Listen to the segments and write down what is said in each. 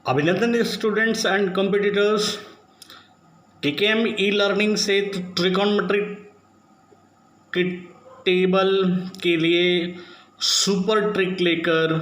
अभिनंदन students and competitors. KKM e learning से trigonometry के टेबल के लिए सुपर ट्रिक लेकर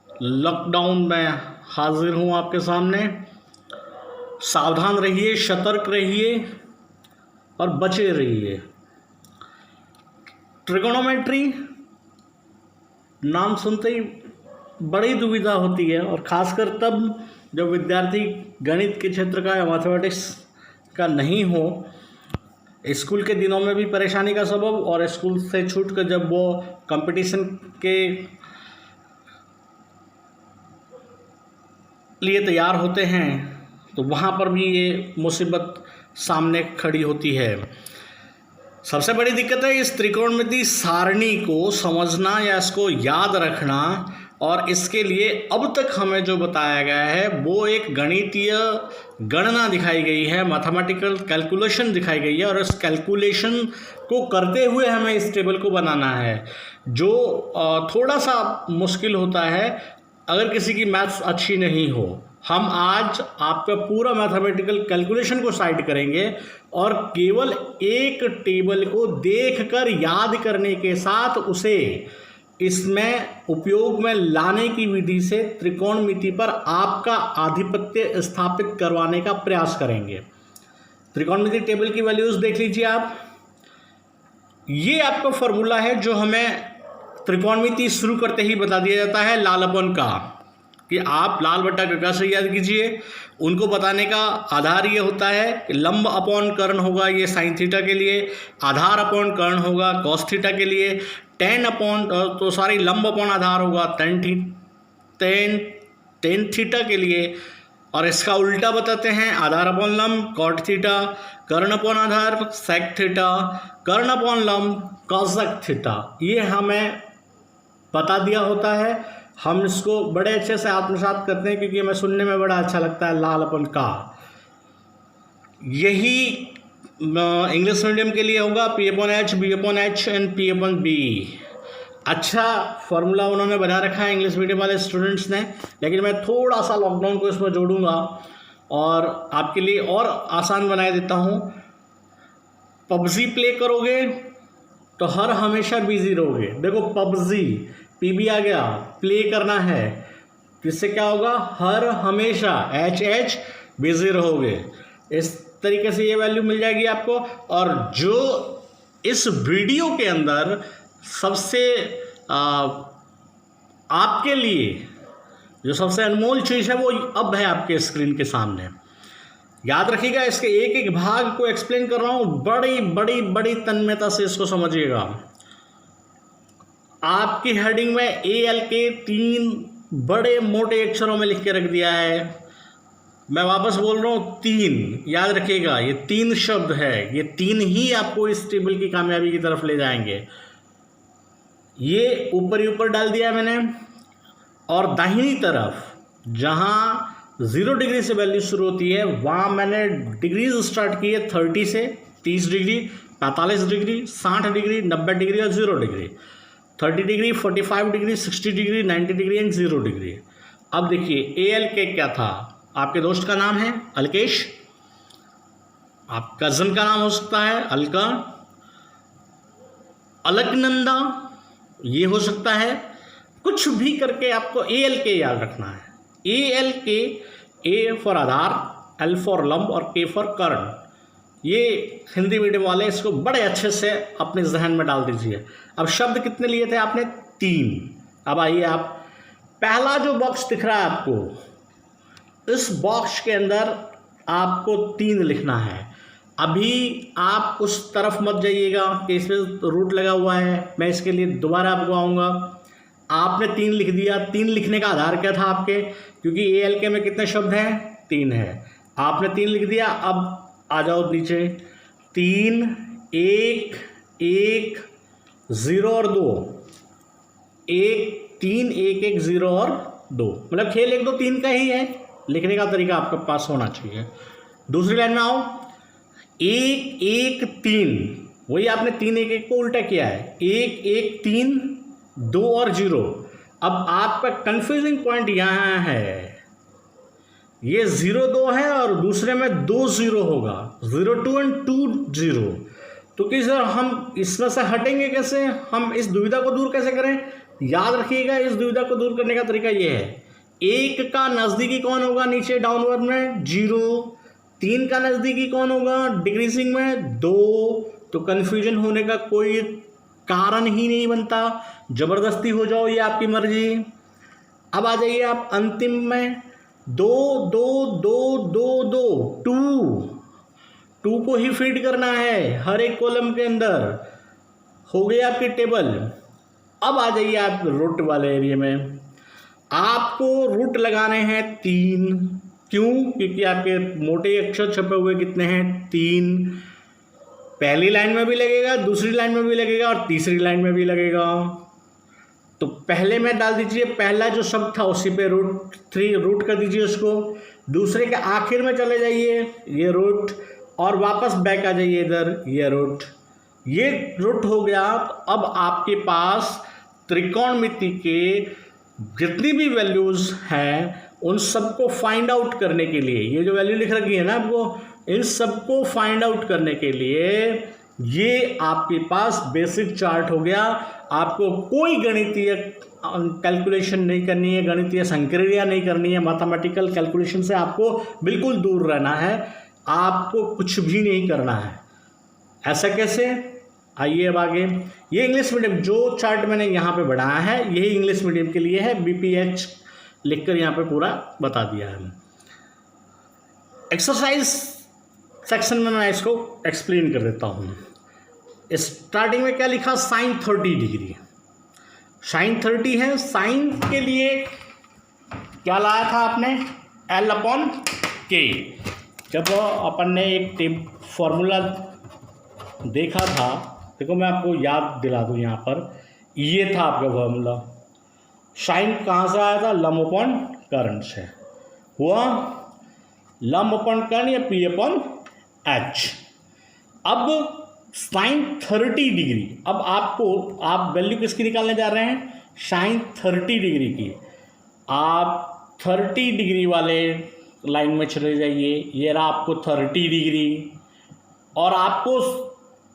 लॉकडाउन में हाजिर हूँ आपके सामने। सावधान रहिए, सतर्क रहिए और बचे रहिए। ट्रिकोनोमेट्री नाम सुनते ही बड़ी दुविधा होती है, और ख़ासकर तब जब विद्यार्थी गणित के क्षेत्र का या मैथमेटिक्स का नहीं हो। स्कूल के दिनों में भी परेशानी का सबब, और स्कूल से छूटकर जब वो कंपटीशन के लिए तैयार होते हैं तो वहाँ पर भी ये मुसीबत सामने खड़ी होती है। सबसे बड़ी दिक्कत है इस त्रिकोणमिति सारणी को समझना या इसको याद रखना। और इसके लिए अब तक हमें जो बताया गया है वो एक गणितीय गणना दिखाई गई है, मैथमेटिकल कैलकुलेशन दिखाई गई है, और इस कैलकुलेशन को करते हुए हमें इस टेबल को बनाना है, जो थोड़ा सा मुश्किल होता है अगर किसी की मैथ्स अच्छी नहीं हो। हम आज आपका पूरा मैथमेटिकल कैलकुलेशन को साइड करेंगे और केवल एक टेबल को देखकर याद करने के साथ उसे इसमें उपयोग में लाने की विधि से त्रिकोणमिति पर आपका आधिपत्य स्थापित करवाने का प्रयास करेंगे। त्रिकोणमिति टेबल की वैल्यूज देख लीजिए आप। ये आपका फॉर्मूला है जो हमें त्रिकोणमिति शुरू करते ही बता दिया जाता है लाल अपन का, कि आप लाल बट्टा कका से याद कीजिए। उनको बताने का आधार ये होता है कि लंब अपॉन कर्ण होगा ये साइन थीटा के लिए, आधार अपॉन कर्ण होगा कॉस थीटा के लिए, लंब अपॉन आधार होगा टेन थीटा के लिए, और इसका उल्टा बताते हैं आधार अपॉन लंब कॉट थीटा, कर्ण अपॉन आधार सेक थीटा, कर्ण अपॉन लंब कॉसेक थीटा। ये हमें बता दिया होता है। हम इसको बड़े अच्छे से आत्मसात करते हैं क्योंकि हमें सुनने में बड़ा अच्छा लगता है लाल अपन का। यही इंग्लिश मीडियम के लिए होगा P upon H, B upon H and P upon B। अच्छा फॉर्मूला उन्होंने बना रखा है इंग्लिश मीडियम वाले स्टूडेंट्स ने, लेकिन मैं थोड़ा सा लॉकडाउन को इसमें जोड़ूंगा और आपके लिए और आसान बना देता हूँ। पबजी प्ले करोगे तो हर हमेशा बिजी रहोगे। देखो पबजी पीबी आ गया, प्ले करना है, इससे क्या होगा, हर हमेशा एच बिजी रहोगे। इस तरीके से ये वैल्यू मिल जाएगी आपको। और जो इस वीडियो के अंदर सबसे आपके लिए जो सबसे अनमोल चीज़ है वो अब है आपके स्क्रीन के सामने। याद रखिएगा, इसके एक एक भाग को एक्सप्लेन कर रहा हूँ, बड़ी बड़ी बड़ी तन्मयता से इसको समझिएगा। आपकी हेडिंग में AL के 3 बड़े मोटे अक्षरों में लिख के रख दिया है। मैं वापस बोल रहा हूँ 3, याद रखिएगा ये 3 शब्द है। ये 3 ही आपको इस टेबल की कामयाबी की तरफ ले जाएंगे। ये ऊपर ही ऊपर डाल दिया है मैंने, और दाहिनी तरफ जहाँ 0 डिग्री से वैल्यू शुरू होती है वहाँ मैंने डिग्रीज स्टार्ट की है 30 से 30 डिग्री, 45 डिग्री, 60 डिग्री, 90 डिग्री और 0 degree, 30 degree, 45 degree, 60 degree, 90 degree and 0 degree. अब देखिए AL के क्या था, आपके दोस्त का नाम है अलकेश, आप कज़न का नाम हो सकता है अलका, अलकनंदा ये हो सकता है, कुछ भी करके आपको AL के याद रखना है। AL के A for Aadhaar, L for लंब और K फॉर कर्ण। ये हिंदी मीडियम वाले इसको बड़े अच्छे से अपने जहन में डाल दीजिए। अब शब्द कितने लिए थे आपने, 3। अब आइए आप, पहला जो बॉक्स दिख रहा है आपको, इस बॉक्स के अंदर आपको 3 लिखना है। अभी आप उस तरफ मत जाइएगा कि इसमें रूट लगा हुआ है, मैं इसके लिए दोबारा आपको आऊँगा। आपने 3 लिख दिया। 3 लिखने का आधार क्या था आपके, क्योंकि AL के में कितने शब्द हैं, 3 है। आपने 3 लिख दिया। अब आ जाओ नीचे, 3 1 1 0 और 2, 1 3 1 1 0 और 2, मतलब खेल 1 2 3 का ही है। लिखने का तरीका आपके पास होना चाहिए। दूसरी लाइन में आओ, 1 1 3, वही आपने 3 1 1 को उल्टा किया है, 1 1 3 2 और 0। अब आपका कंफ्यूजिंग पॉइंट यहाँ है, ये 0 2 है और दूसरे में 2 0 होगा, 0 2 एंड 2 0। तो कि सर हम इसमें से हटेंगे कैसे, हम इस दुविधा को दूर कैसे करें? याद रखिएगा, इस दुविधा को दूर करने का तरीका ये है, 1 का नज़दीकी कौन होगा नीचे डाउनवर्ड में? 0। 3 का नज़दीकी कौन होगा डिक्रीजिंग में? 2। तो कन्फ्यूजन होने का कोई कारण ही नहीं बनता, ज़बरदस्ती हो जाओ ये आपकी मर्जी। अब आ जाइए आप अंतिम में, 2 2 2 2 2 2 को ही फीड करना है हर एक कॉलम के अंदर। हो गई आपकी टेबल। अब आ जाइए आप रूट वाले एरिया में, आपको रूट लगाने हैं 3। क्यों? क्योंकि आपके मोटे अक्षर छपे हुए कितने हैं? 3। पहली लाइन में भी लगेगा, दूसरी लाइन में भी लगेगा और तीसरी लाइन में भी लगेगा। तो पहले में डाल दीजिए, पहला जो शब्द था उसी पे √3 रूट कर दीजिए उसको। दूसरे के आखिर में चले जाइए, ये रूट, और वापस बैक आ जाइए इधर, ये रूट। ये रूट हो गया। तो अब आपके पास त्रिकोणमिति के जितनी भी वैल्यूज़ हैं उन सबको फाइंड आउट करने के लिए, ये जो वैल्यू लिख रखी है ना आपको, इन सबको फाइंड आउट करने के लिए ये आपके पास बेसिक चार्ट हो गया। आपको कोई गणितीय कैलकुलेशन नहीं करनी है, गणितीय संक्रिया नहीं करनी है, मैथमेटिकल कैलकुलेशन से आपको बिल्कुल दूर रहना है, आपको कुछ भी नहीं करना है। ऐसा कैसे? आइए अब आगे। ये इंग्लिश मीडियम जो चार्ट मैंने यहाँ पे बढ़ाया है, यही इंग्लिश मीडियम के लिए है। BPH लिखकर यहाँ पे पूरा बता दिया है। एक्सरसाइज सेक्शन में मैं इसको एक्सप्लेन कर देता हूँ। स्टार्टिंग में क्या लिखा? sin 30 degree. sin 30 है, साइन के लिए क्या लाया था आपने? L/K। जब अपन ने एक फॉर्मूला देखा था, देखो मैं आपको याद दिला दूँ, यहाँ पर ये था आपका फॉर्मूला। साइन कहाँ से आया था? लंब/कर्ण से। हुआ लंब/कर्ण या P/H। अब sin 30 डिग्री, अब आप वैल्यू किसकी निकालने जा रहे हैं? sin 30 डिग्री की। आप 30 डिग्री वाले लाइन में चले जाइए, ये रहा आपको 30 डिग्री, और आपको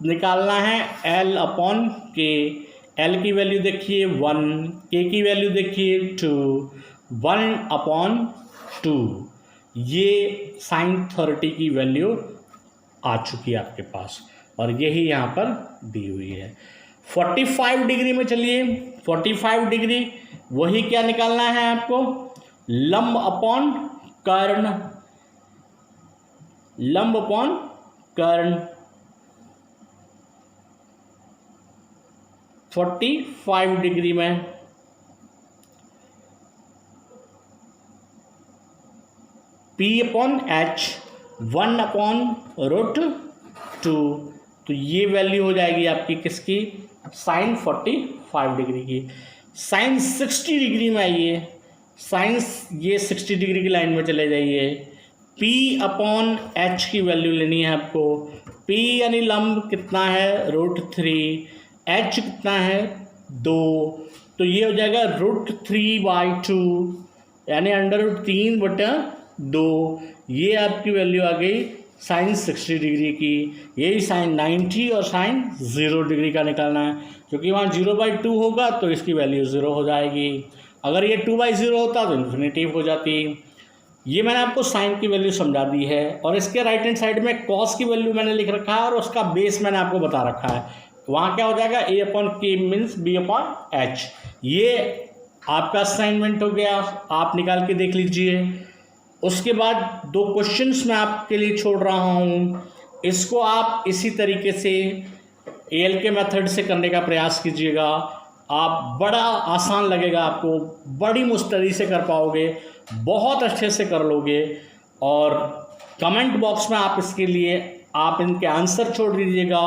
निकालना है L/K। L की वैल्यू देखिए 1, K की वैल्यू देखिए 2, 1/2। ये sin 30 की वैल्यू आ चुकी है आपके पास, और यही यहाँ पर दी हुई है। 45 डिग्री में चलिए, 45 डिग्री वही क्या निकालना है आपको? लंब/कर्ण, लंब/कर्ण। 45 डिग्री में P/H 1/√2। तो ये वैल्यू हो जाएगी आपकी किसकी? sin 45 डिग्री की। sin 60 डिग्री में आइए, ये 60 डिग्री की लाइन में चले जाइए। P/H की वैल्यू लेनी है आपको। P यानी लंब कितना है? √3। H कितना है? 2। तो ये हो जाएगा √3/2 यानी √3/2। ये आपकी वैल्यू आ गई sin 60 डिग्री की। यही sin 90 और sin 0 डिग्री का निकालना है, क्योंकि वहाँ 0/2 होगा तो इसकी वैल्यू 0 हो जाएगी। अगर ये 2/0 होता तो इन्फिनेटिव हो जाती। ये मैंने आपको साइन की वैल्यू समझा दी है, और इसके राइट हैंड साइड में कॉस की वैल्यू मैंने लिख रखा है, और उसका बेस मैंने आपको बता रखा है। वहाँ क्या हो जाएगा? A/K means B/H। ये आपका असाइनमेंट हो गया, आप निकाल के देख लीजिए। उसके बाद 2 क्वेश्चंस मैं आपके लिए छोड़ रहा हूँ, इसको आप इसी तरीके से ALK मेथड से करने का प्रयास कीजिएगा। आप बड़ा आसान लगेगा आपको, बड़ी मुस्तैदी से कर पाओगे, बहुत अच्छे से कर लोगे। और कमेंट बॉक्स में आप इसके लिए आप इनके आंसर छोड़ दीजिएगा,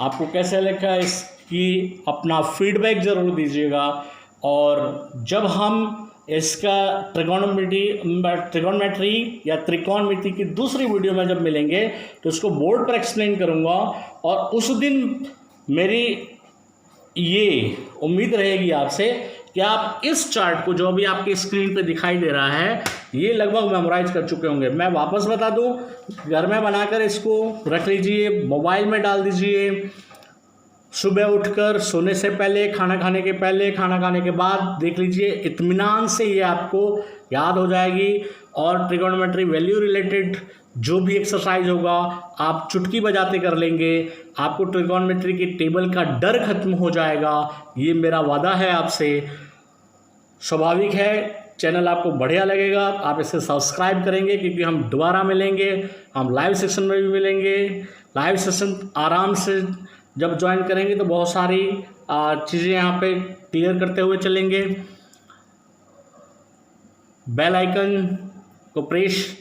आपको कैसे लगा इसकी अपना फीडबैक ज़रूर दीजिएगा। और जब हम इसका ट्रिगोनोमेट्री या त्रिकोणमिति की दूसरी वीडियो में जब मिलेंगे तो इसको बोर्ड पर एक्सप्लेन करूँगा, और उस दिन मेरी ये उम्मीद रहेगी आपसे कि आप इस चार्ट को जो अभी आपकी स्क्रीन पे दिखाई दे रहा है ये लगभग मेमोराइज कर चुके होंगे। मैं वापस बता दूं, घर में बनाकर इसको रख लीजिए, मोबाइल में डाल दीजिए, सुबह उठकर सोने से पहले, खाना खाने के पहले, खाना खाने के बाद देख लीजिए, इत्मीनान से ये आपको याद हो जाएगी। और ट्रिगोनोमेट्री वैल्यू रिलेटेड जो भी एक्सरसाइज होगा आप चुटकी बजाते कर लेंगे, आपको ट्रिगोनोमेट्री की टेबल का डर खत्म हो जाएगा, ये मेरा वादा है आपसे। स्वाभाविक है चैनल आपको बढ़िया लगेगा, आप इसे सब्सक्राइब करेंगे क्योंकि हम दोबारा मिलेंगे, हम लाइव सेशन में भी मिलेंगे। लाइव सेशन आराम से जब ज्वाइन करेंगे तो बहुत सारी चीज़ें यहाँ पे क्लियर करते हुए चलेंगे। बेल आइकन को प्रेस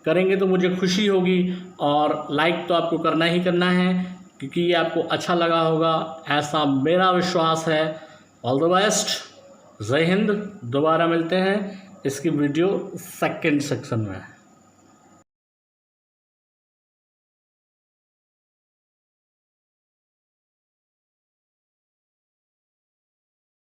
करेंगे तो मुझे खुशी होगी, और लाइक तो आपको करना ही करना है क्योंकि ये आपको अच्छा लगा होगा, ऐसा मेरा विश्वास है। ऑल द बेस्ट, जय हिंद। दोबारा मिलते हैं इसकी वीडियो सेकंड सेक्शन में।